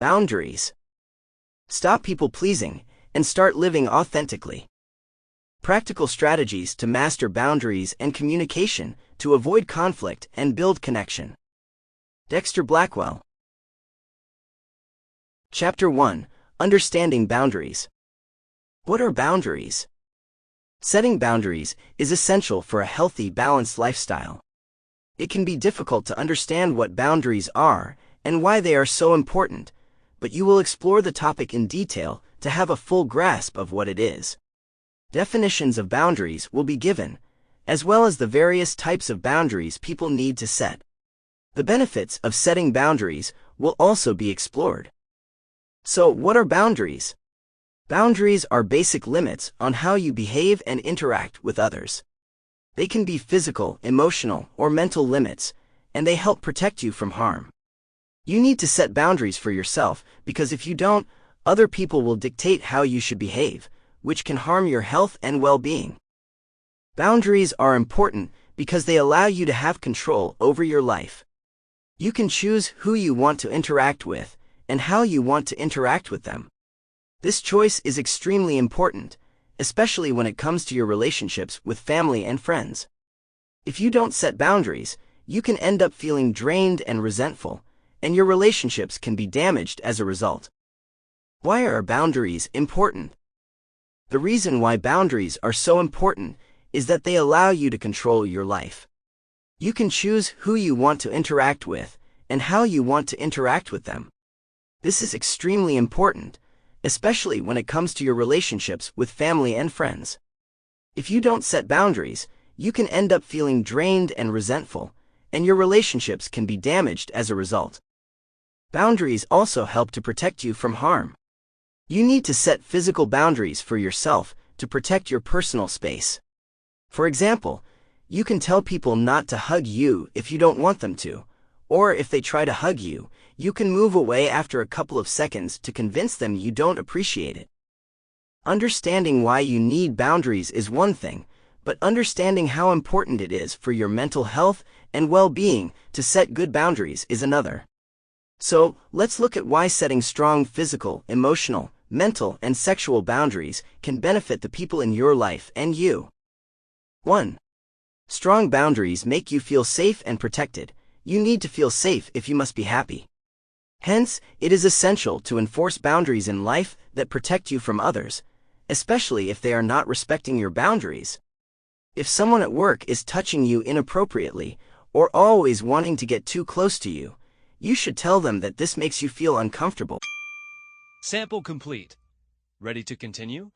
Boundaries. Stop people-pleasing and start living authentically. Practical strategies to master boundaries and communication to avoid conflict and build connection. Dexter Blackwell. Chapter 1. Understanding Boundaries. What are boundaries? Setting boundaries is essential for a healthy, balanced lifestyle. It can be difficult to understand what boundaries are and why they are so important, but you will explore the topic in detail to have a full grasp of what it is. Definitions of boundaries will be given, as well as the various types of boundaries people need to set. The benefits of setting boundaries will also be explored. So, what are boundaries? Boundaries are basic limits on how you behave and interact with others. They can be physical, emotional, or mental limits, and they help protect you from harm. You need to set boundaries for yourself because if you don't, other people will dictate how you should behave, which can harm your health and well-being. Boundaries are important because they allow you to have control over your life. You can choose who you want to interact with and how you want to interact with them. This choice is extremely important, especially when it comes to your relationships with family and friends. If you don't set boundaries, you can end up feeling drained and resentful, and your relationships can be damaged as a result. Why are boundaries important? The reason why boundaries are so important is that they allow you to control your life. You can choose who you want to interact with and how you want to interact with them. This is extremely important, especially when it comes to your relationships with family and friends. If you don't set boundaries, you can end up feeling drained and resentful, and your relationships can be damaged as a result. Boundaries also help to protect you from harm. You need to set physical boundaries for yourself to protect your personal space. For example, you can tell people not to hug you if you don't want them to, or if they try to hug you, you can move away after a couple of seconds to convince them you don't appreciate it. Understanding why you need boundaries is one thing, but understanding how important it is for your mental health and well-being to set good boundaries is another. So, let's look at why setting strong physical, emotional, mental, and sexual boundaries can benefit the people in your life and you. 1. Strong boundaries make you feel safe and protected. You need to feel safe if you must be happy. Hence, it is essential to enforce boundaries in life that protect you from others, especially if they are not respecting your boundaries. If someone at work is touching you inappropriately or always wanting to get too close to you, you should tell them that this makes you feel uncomfortable. Sample complete. Ready to continue?